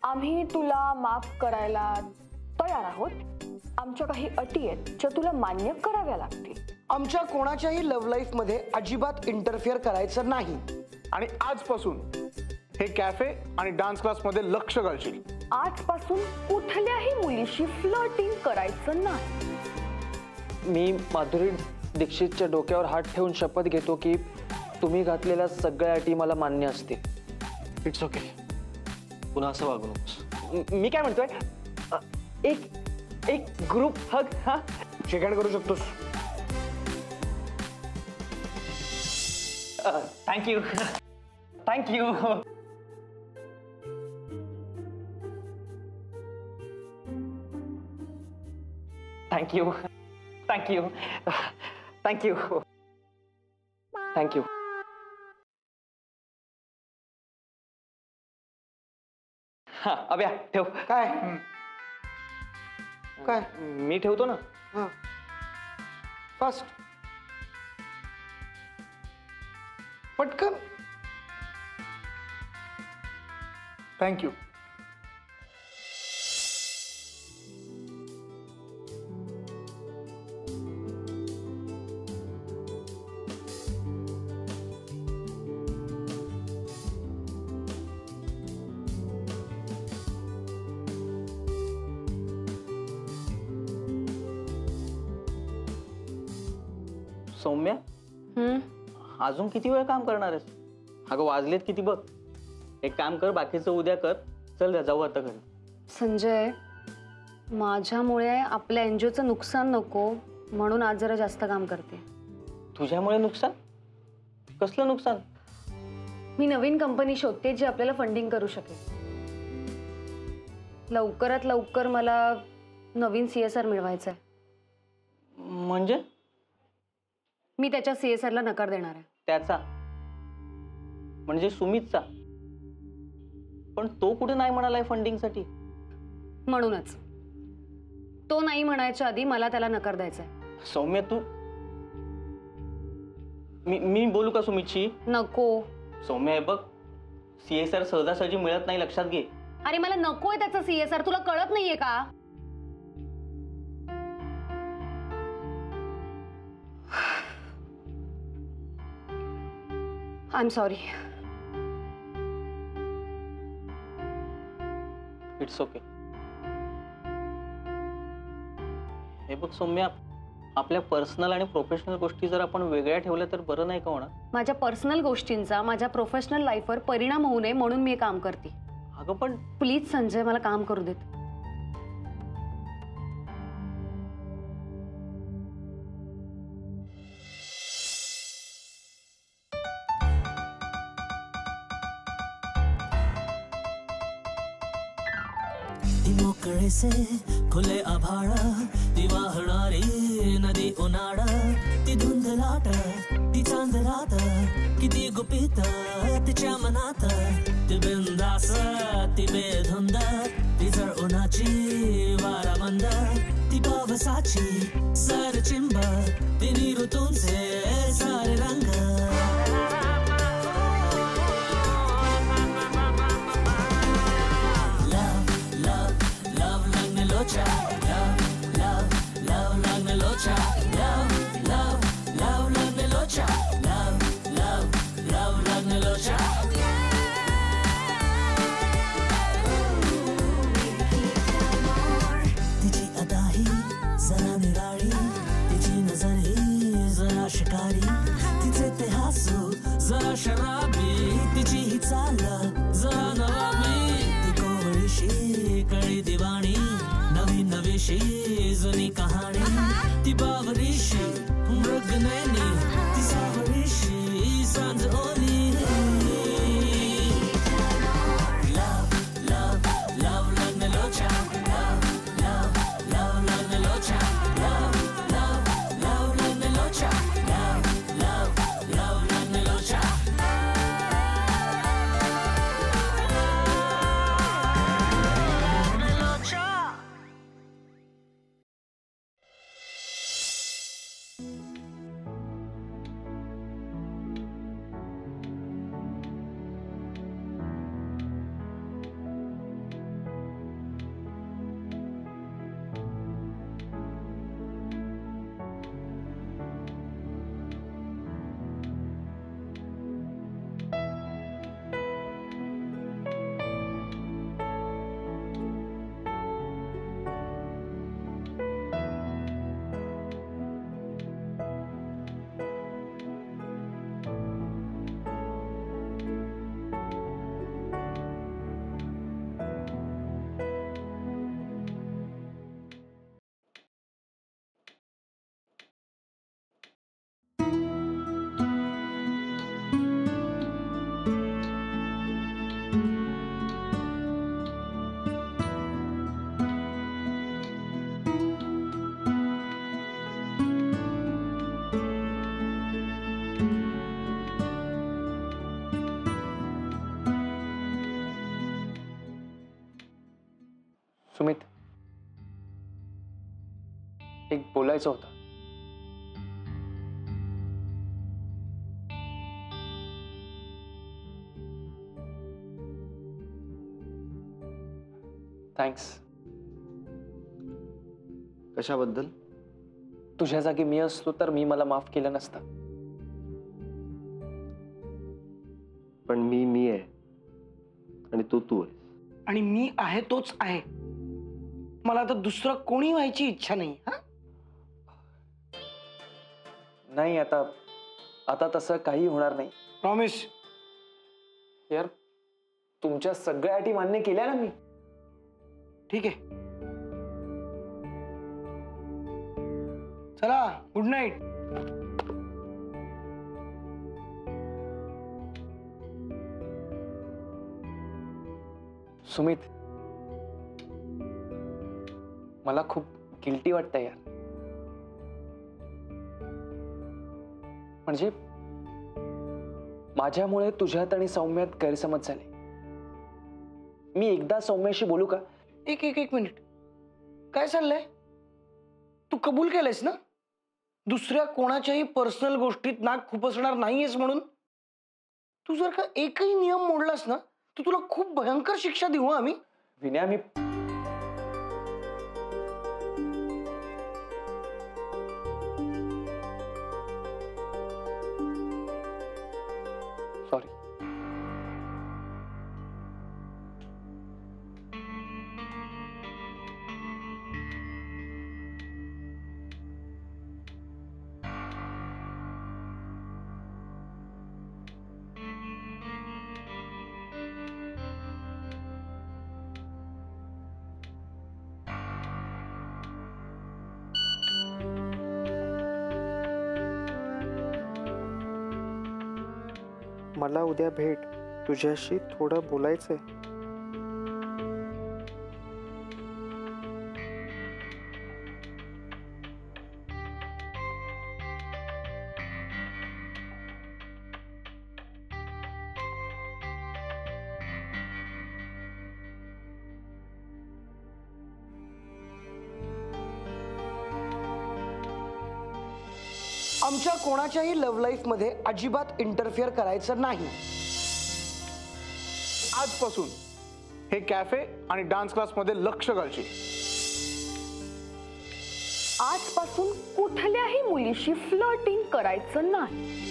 आम्ही तुला माफ करायला तयार आहोत. आमच्या काही अटी आहेत ज्या तुला मान्य कराव्या लागतील. आमच्या कोणाच्याही लव्ह लाईफ मध्ये अजिबात इंटरफिअर करायचं नाही. आणि आजपासून हे कॅफे आणि डान्स क्लास मध्ये लक्ष घालशील. आजपासून कुठल्याही मुलीशी फ्लर्टिंग करायचं नाही. मी माधुरी दीक्षितच्या डोक्यावर हात ठेवून शपथ घेतो की तुम्ही घातलेल्या सगळ्या अटी मला मान्य असतील. It's okay. पुन्हा असं वागू नकोस. मी काय म्हणतोय, एक ग्रुप हग. हा, शेक हँड करू शकतोस. Thank you thank you. Thank you thank you thank you thank you. हा अभ्या ठेव. काय काय मी ठेवतो ना. हा फास्ट पटकन. थँक्यू. सौम्या, अजून किती वेळ काम करणार आहेस? अगं वाजलेत किती बघ. एक काम कर, बाकीचं उद्या कर. चल जाऊ आता घरी. संजय, माझ्यामुळे आपल्या एनजीओचं नुकसान नको म्हणून आज जरा जास्त काम करते. तुझ्यामुळे नुकसान? कसलं नुकसान? मी नवीन कंपनी शोधते जी आपल्याला फंडिंग करू शकेल. लवकरात लवकर मला नवीन CSR मिळवायचा आहे. म्हणजे? मी त्याच्या CSRला नकार देणार आहे. त्याचा म्हणजे सुमितचा? पण तो कुठे नाही म्हणालाय फंडिंगसाठी. म्हणूनच तो नाही म्हणायच्या आधी मला त्याला नकार द्यायचा आहे. सौम्य तू, मी बोलू का सुमितशी? नको. सौम्य हे बघ, CSR सहजासहजी मिळत नाही, लक्षात घे. अरे मला नकोय त्याचा CSR, तुला कळत नाहीये का? I am sorry. It's okay. हे बघ सौम्या, आपल्या पर्सनल आणि प्रोफेशनल गोष्टी जर आपण वेगळ्या ठेवल्या तर बरं नाही का होणार? माझ्या पर्सनल गोष्टींचा माझ्या प्रोफेशनल लाईफवर परिणाम होऊ नये म्हणून मी हे काम करते. अगं पण प्लीज संजय, मला काम करू देत. मोकळे से खुले आभाळ, ती वाहणारी नदी उन्हाळ, ती धुंद लाट, ती चांद रात, किती गुपित तिच्या मनात, ती बिंदास, ती बेधुंद, ती जळ उन्हाची वारामंद, ती पावसाची सर चिंब, तिन्ही ऋतूंचे सारे रंग. तिची अदाही जरा निराळी, तिची नजर ही जरा शिकारी, तिचे ते हसू जरा शराबी, तिची ही चाल जरा नवाबी, ती कोवळीशी कळी दिवाणी, नवी नवीशी जुनी कहाणी, ती बावरीशी मृगनयनी, ती सावरीशी सांज ओली. सुमित, एक बोलायचं होतं. थँक्स. कशाबद्दल? तुझ्या जागी मी असतो तर मी मला माफ केलं नसतं. पण मी आहे आणि तू आहेस. आणि मी आहे तोच आहे. मला आता दुसरं कोणी व्हायची इच्छा नाही. हा, नाही, आता तसं काही होणार नाही. प्रॉमिस. यार, तुमच्या सगळ्या अटी मान्य केल्या ना मी. ठीक आहे, चला, गुड नाईट. सुमित, मला खूप गिल्टी वाटतंय यार. म्हणजे माझ्यामुळे तुझ्यात आणि सौम्यात गैरसमज झाले. मी एकदा सौम्याशी बोलू का? एक मिनिट. काय चाललंय? तू कबूल केलंयस ना दुसऱ्या कोणाच्याही पर्सनल गोष्टीत नाक खुपसणार नाहीयेस म्हणून? तू जर का एकही नियम मोडलास ना तर तुला खूप भयंकर शिक्षा देऊ आम्ही. विनया, मी सॉरी. मला उद्या भेट, तुझ्याशी थोडं बोलायचंय. आमच्या कोणाच्याही लव्ह लाईफ मध्ये अजिबात इंटरफिअर करायचं नाही. आजपासून हे कॅफे आणि डान्स क्लास मध्ये लक्ष घालशील. आजपासून कुठल्याही मुलीशी फ्लर्टिंग करायचं नाही.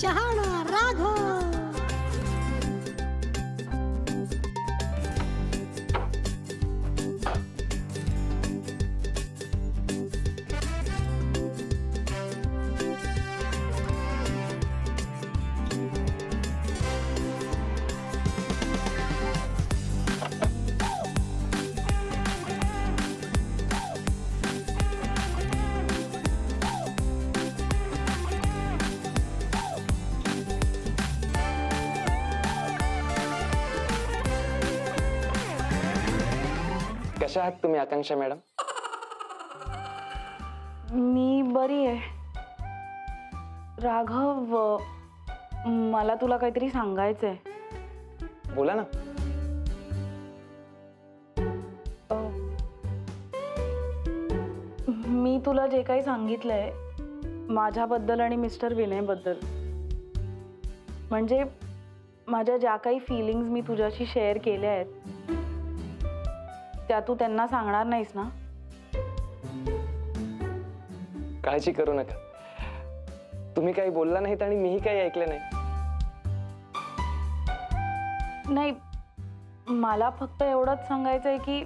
शहाणा राघव. कशा आहात तुम्ही आकांक्षा मॅडम? मी बरी आहे. राघव, मला तुला काहीतरी सांगायचंय. बोला ना. मी तुला जे काही सांगितलंय माझ्याबद्दल आणि मिस्टर विनयबद्दल, म्हणजे माझ्या ज्या काही फिलिंग्स मी तुझ्याशी शेअर केल्या आहेत त्या तू त्यांना सांगणार नाहीस ना? काळजी करू नका. तुम्ही काही बोलला नाहीत आणि मीही काही ऐकलं नाही. नाही, मला फक्त एवढंच सांगायचंय की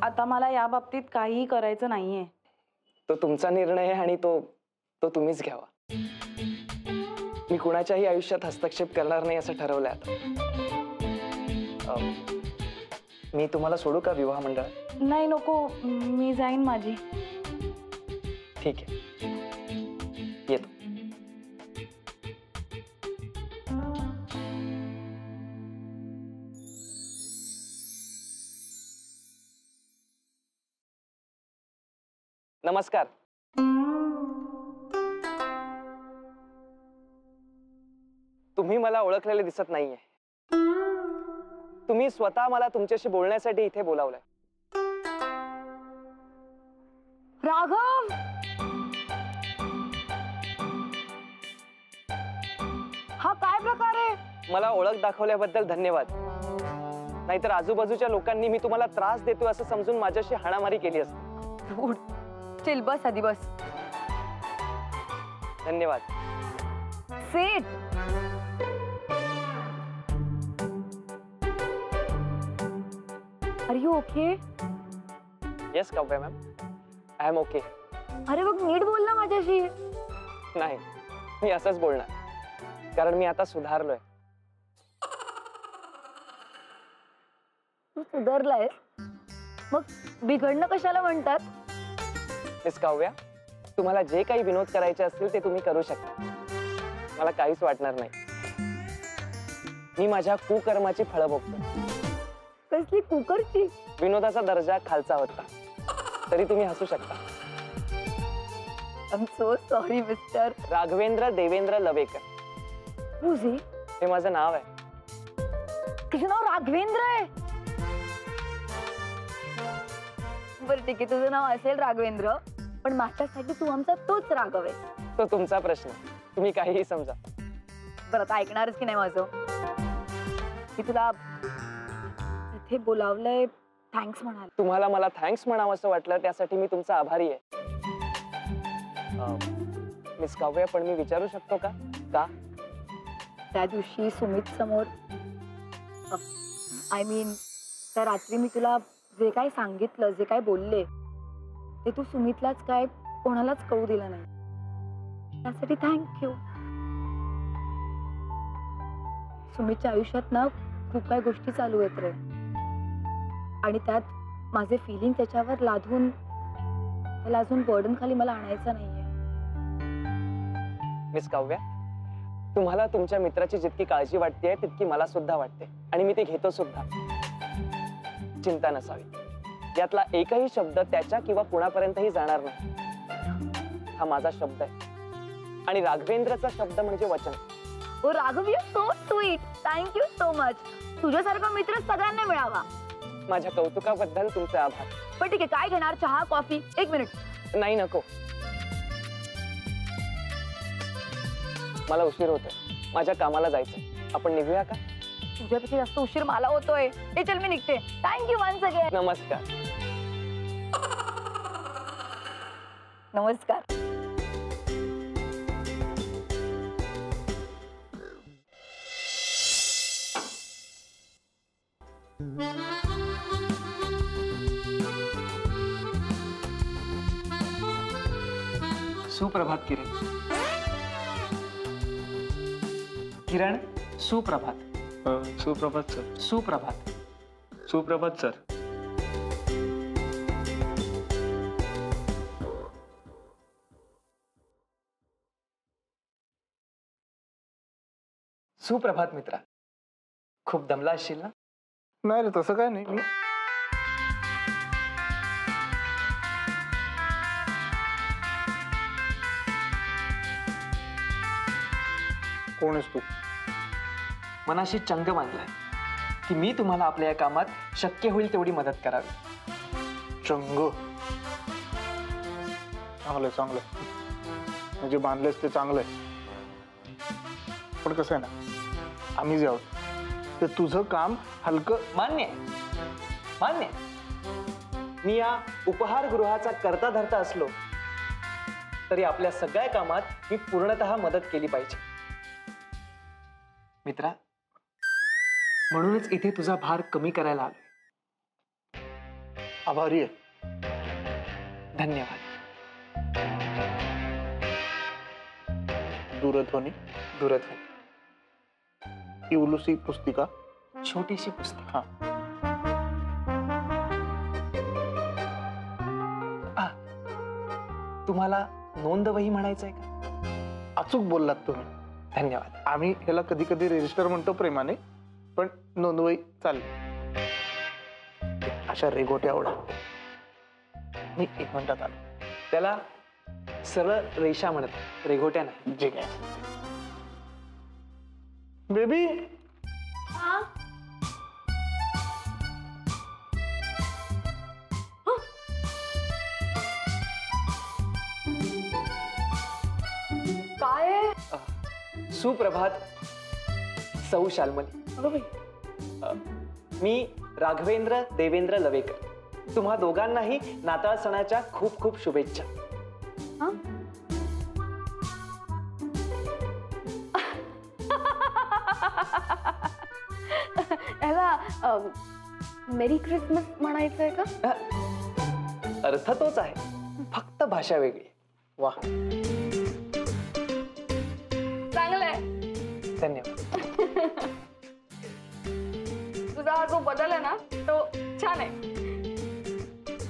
आता मला या बाबतीत काहीही करायचं नाहीये. तो तुमचा निर्णय आहे आणि तो तुम्हीच घ्यावा. मी कुणाच्याही आयुष्यात हस्तक्षेप करणार नाही असं ठरवलंय आता. मी तुम्हाला सोडू का विवाह मंडळात? नाही, नको, मी जाईन माझी. ठीक आहे, येतो. नमस्कार. तुम्ही मला ओळखलेले दिसत नाहीये. तुम्ही स्वतः मला तुमच्याशी बोलण्यासाठी इथे बोलावलंय. राघव, हा काय प्रकार आहे? मला ओळख दाखवल्याबद्दल धन्यवाद. नाहीतर आजूबाजूच्या लोकांनी मी तुम्हाला त्रास देतोय असं समजून माझ्याशी हाणामारी केली असती. चल बस आधी बस. धन्यवाद. Set. Are you okay? Yes Kavya ma'am, I am okay. अरे बघ, नीट बोल ना माझ्याशी. नाही, मी असंच बोलणार, कारण मी आता सुधारलोय. तू सुधारलाय, मग बिघडणं कशाला म्हणतात? मिस काव्या, तुम्हाला जे काही विनोद करायचे असतील ते तुम्ही करू शकता. मला काहीच वाटणार नाही. मी माझ्या कुकर्माची फळं भोगतो. कसली कुकरची? विनोदाचा दर्जा खालचा होता, तरी तुम्ही हसू शकता. I am so sorry mister. Raghavendra Devendra Lavekar. तुझी? हे माझं नाव आहे. तुझं नाव राघवेंद्र आहे? बरं ठीक आहे, तुझं नाव असेल राघवेंद्र, पण माझ्यासाठी तू आमचा तोच राघव आहे. तो तुमचा प्रश्न, तुम्ही काहीही समजा. बरं, आता ऐकणारच की नाही माझं? मी तुला इथे बोलावलंय थँक्स म्हणाल. तुम्हाला मला थँक्स म्हणावं असं वाटलं, त्यासाठी मी तुमचा आभारी आहे. मिस काव्या, पण मी विचारू शकतो का? का त्या दिवशी सुमित समोर, आय मीन त्या रात्री मी तुला जे काय सांगितलं, जे काय बोलले, ते तू सुमितलाच काय कोणालाच कळू दिलं नाही. त्यासाठी थँक्यू. सुमितच्या आयुष्यात ना खूप काही गोष्टी चालू आहेत रे, आणि त्यात माझे फिलिंग त्याच्यावर लादून त्याला अजून बर्डन खाली मला आणायचं नाहीये. मिस काव्या, तुम्हाला तुमच्या मित्राची जितकी काळजी वाटते तितकी मला सुद्धा वाटते, आणि मी ते घेतो सुद्धा. चिंता नसावी. यातला एकही शब्द त्याच्या किंवा कुणापर्यंतही जाणार नाही. हा माझा शब्द आहे, आणि राघवेंद्रचा शब्द म्हणजे वचन. ओ Raghav, you so sweet. Thank you so much. तुझ्यासारखा मित्र सगळ्यांना मिळावा. माझ्या कौतुकाबद्दल तुमचे आभार. पण ठीक आहे, काय घेणार? चहा, कॉफी? एक मिनिट. नाही, नको. मला उशीर होतोय, माझ्या कामाला जायचंय. आपण निघूया का? तुझ्यापेक्षा जास्त उशीर मला होतोय. ए चल, मी निघते. Thank you once again. नमस्कार. नमस्कार. सुप्रभात किरण. किरण, सुप्रभात. सुप्रभात सर. सुप्रभात. सुप्रभात सर. सुप्रभात मित्रा. खूप दमला असशील ना? नाही रे, तसं काय नाही. मी कोण आहेस तू? मनाशी चंग बांधलाय की मी तुम्हाला आपल्या या कामात शक्य होईल तेवढी मदत करावी. चंग? चांगलंय चांगलंय, म्हणजे बांधलेस ते चांगलंय. पण कसं आहे ना, आम्ही जे आहोत ते तुझं काम हलकं. मान्य मान्य. मी या उपहारगृहाचा करता धरता असलो तरी आपल्या सगळ्या कामात मी पूर्णतः मदत केली पाहिजे. मित्रा, म्हणूनच इथे तुझा भार कमी करायला आलोय. आभारी आहे. धन्यवाद. दूरध्वनी. दूरध्वनी. इवलुसी पुस्तिका. छोटीशी पुस्तिका. तुम्हाला नोंदवही म्हणायचंय का? अचूक बोललात तुम्ही. धन्यवाद. आम्ही ह्याला कधी कधी रजिस्टर म्हणतो प्रेमाने, पण नोंदवही चालेल. अशा रेगोट्या आवडत. मी 1 मिनिटात आलो. त्याला सरळ रेषा म्हणत, रेघोट्या नाही. जे काय बेबी, काय सुप्रभात सौ शाल्मली. मी राघवेंद्र देवेंद्र लवेकर. तुम्हा दोघांनाही नाताळ सणाच्या खूप खूप शुभेच्छा. ह्याला मेरी क्रिसमस म्हणायचंय का? अर्थ तोच आहे, फक्त भाषा वेगळी. वा, चांगलंय. धन्यवाद. तुझा हा जो बदल आहे ना तो छान आहे.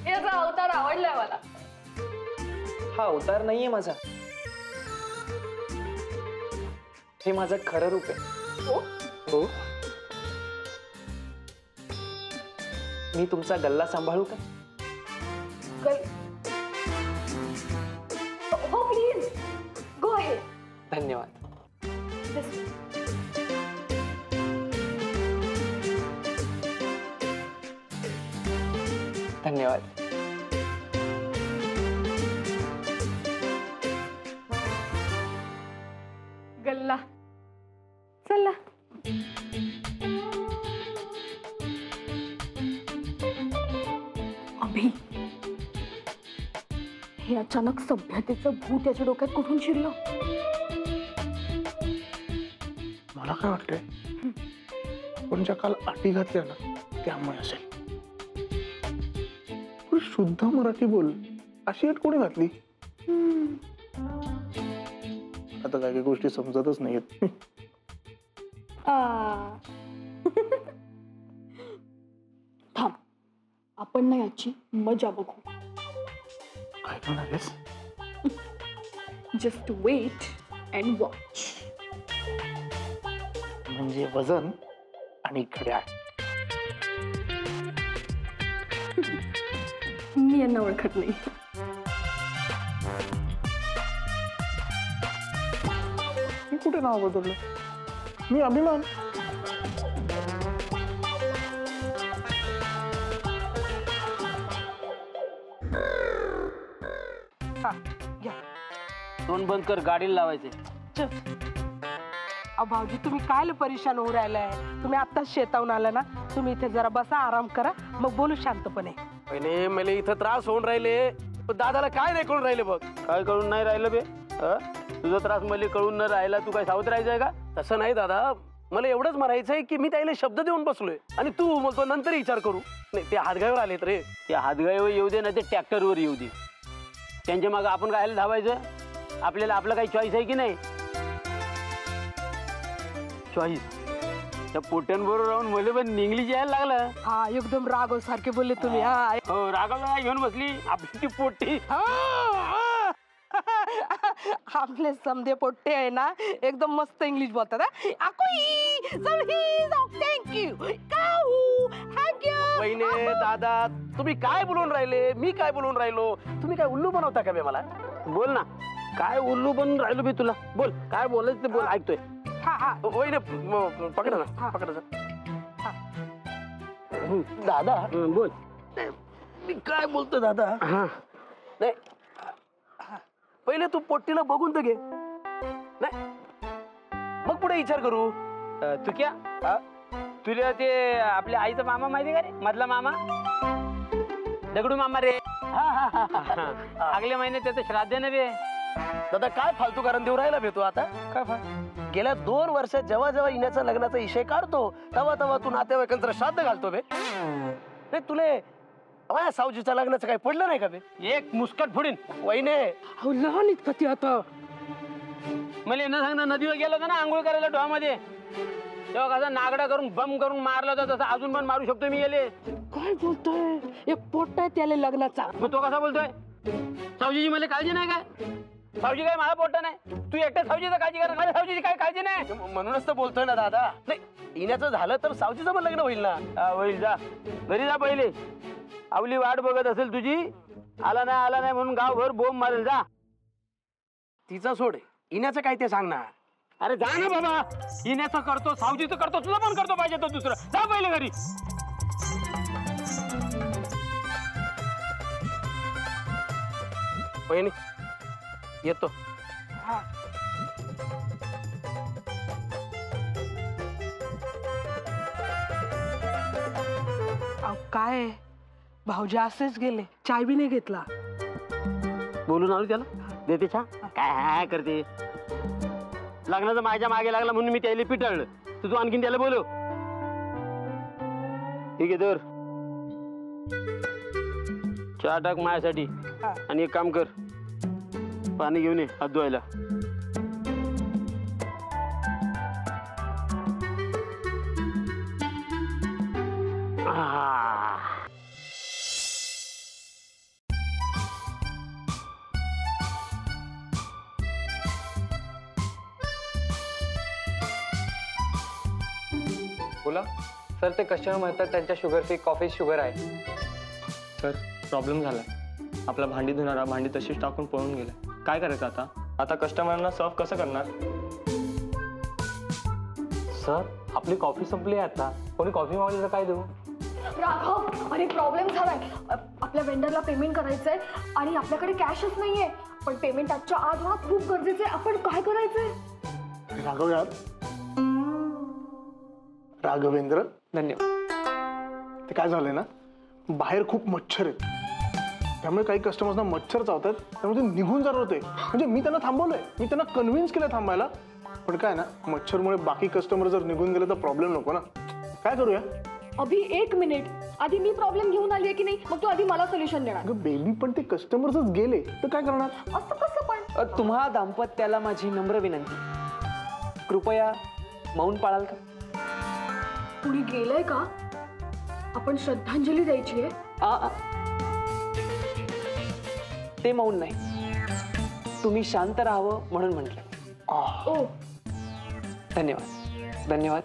याचा अवतार आवडलाय मला. हा अवतार नाहीये माझा, हे माझं खरं रूप आहे. हो, मी तुमचा गल्ला सांभाळू का? हो प्लीज, गो अहेड. धन्यवाद. धन्यवाद. गल्ला चला. अभि, हे अचानक सभ्यतेचं भूत याच्या डोक्यात कुठून शिरलं? मला काय वाटतंय, आपण ज्या काल अटी घातल्या ना त्यामुळे असेल. पण शुद्ध मराठी बोल अशी अट कोणी घातली? आता काही गोष्टी समजतच नाहीत. थांब, आपण ना याची मजा बघू. काय करणार आहेस? Just wait and watch. म्हणजे वजन आणि घड्याळ. मी यांना ओळखत नाही. मी कुठे नाव बदललं? मी अभिमान. तोंड बंद कर, गाडीला लावायचे. भाऊजी तुम्ही काय परेशान होऊ राहिलाय? तुम्ही आत्ताच शेतावून आला ना, तुम्ही इथे जरा बसा, आराम करा, मग बोलू शांतपणे. पहिले मला इथं त्रास होऊन राहिले, पण दादाला काय नाही कळून राहिले बघ. काय कळून नाही राहिलं बे? तुझा त्रास मला कळून न राहिला, तू काय सावध राहायचंय का? तसं नाही दादा, मला एवढंच म्हणायचंय की मी त्याला शब्द देऊन बसलोय आणि तू बोलतो नंतर विचार करू. नाही, ते हातगाईवर आलेत रे. त्या हातगाईवर येऊ दे ना, ते ट्रॅक्टरवर येऊ दे. त्यांच्या मागे आपण काय धावायचं? आपल्याला आपलं काही चॉईस आहे की नाही? चॉईस त्या पोट्यांबरोबर राहून मला पण इंग्लिश यायला लागलं. हा, एकदम राघव सारखे बोलले तुम्ही. हा, हो, राघवला घेऊन बसली आपली ती पोट्टी. आपले समधे पोट्टे आहे ना, एकदम मस्त इंग्लिश बोलतात. वहिने, दादा, तुम्ही काय बोलून राहिले? मी काय बोलून राहिलो? तुम्ही काय उल्लू बनवता का बे मला? बोल ना, काय उल्लू बनून राहिलो बे तुला? बोल, काय बोलायचं ते बोल, ऐकतोय. वहिने पकडा ना, पकडा. दादा बोल. मी काय बोलतो दादा? नाही, पहिले तू पोट्टीला बघून तर घे, नाही मग पुढे विचार करू. तू क्या तुला ते आपल्या आईचा मामा माहिती का रे? मधला मामा, दगडू मामा रे. अगल्या महिन्यात त्याचं श्राद्ध आहे ना बे. दादा काय फालतू कारण देऊ राहिला बे तू आता? काय गेल्या 2 वर्षात जेव्हा जेव्हा इण्याचा लग्नाचा विषय काढतो तेव्हा तू नातेवाईकांचं श्राद्ध घालतो बे. नाही, तुले सावजीच्या लग्नाचं काही पडलं नाही का बे? एक मुस्कट फोडीन. वहिने लहान इतकं ती आता मला न सांगता नदीवर गेलो होता ना आंघोळ करायला डोहामध्ये, तेव्हा कसं नागडा करून बम करून मारला होता, तसं अजून पण मारू शकतो मी गेले. काय बोलतोय? एक पोट्टा आहे त्याला लग्नाचा. मग तो कसा बोलतोय? सावजीची मला काळजी नाही काय? सावजी काय माझा पोट्टा नाही? तू एकट्या सावजीचा काळजी कर, माझ्या सावजीची काय काळजी नाही? म्हणूनच तर बोलतोय ना दादा. नाही, इण्याचं झालं तर सावजीचं पण लग्न होईल ना. होईल, जा घरी जा पहिले. आवली वाट बघत असेल तुझी. आला नाही म्हणून गावभर बोंब मारेल. जा. तिचा सोड, इण्याचं काय ते सांग ना. अरे जा ना बाबा. इण्याचं करतो, सावजीचं करतो, तुझं पण करतो पाहिजे तर दुसरं. जा पहिले घरी. वहिनी येतो. काय भाऊजी असेच गेले, चाय बी नाही घेतला. बोलून आलो त्याला. देते छा. काय करते. लग्नाचं माझ्या मागे लागला म्हणून मी त्याला पिटळलं. तू आणखीन त्याला बोलव. ठीक आहे तर चहा टाक माझ्यासाठी. आणि एक काम कर, पाणी घेऊन ये हात धुवायला. बोला सर. ते कस्टमर म्हणतात त्यांच्या शुगर फ्री कॉफी शुगर आहे. सर प्रॉब्लेम झालाय. आपला भांडी धुणारा भांडी तशीच टाकून पळून गेलाय. काय करायचं आता? आता कस्टमरांना सर्व कसं करणार? सर आपली कॉफी संपली आहे आता. कोणी कॉफी मागवली तर काय देऊ? राघव, अरे प्रॉब्लेम झालाय. आपल्या वेंडरला पेमेंट करायचंय आणि आपल्याकडे कॅशच नाहीये. पण पेमेंट आजच्या आज होणं खूप गरजेचं आहे. आपण काय करायचंय? राघव यार, राघवेंद्र, धन्यवाद. ते काय झालंय ना, बाहेर खूप मच्छर आहेत. त्यामुळे काही कस्टमर्सना मच्छर चावतात. त्यामुळे ते निघून जात होते. म्हणजे मी त्यांना थांबवलंय, मी त्यांना कन्व्हिन्स केलं थांबायला. पण काय ना, मच्छरमुळे बाकी कस्टमर जर निघून गेले तर प्रॉब्लेम नको ना. काय करूया? अभि 1 मिनिट. आधी मी प्रॉब्लेम घेऊन आली आहे की नाही, मग तू आधी मला सोल्युशन देणार. बेबी पण ते कस्टमर्सच गेले तर काय करणार? असं कसं पण? तुम्हा दाम्पत्याला माझी नम्र विनंती, कृपया मौन पाळाल का? कुणी गेलंय का? आपण श्रद्धांजली द्यायची आहे. ते मौन नाही, तुम्ही शांत राहावं म्हणून म्हटलं. ओ धन्यवाद. धन्यवाद.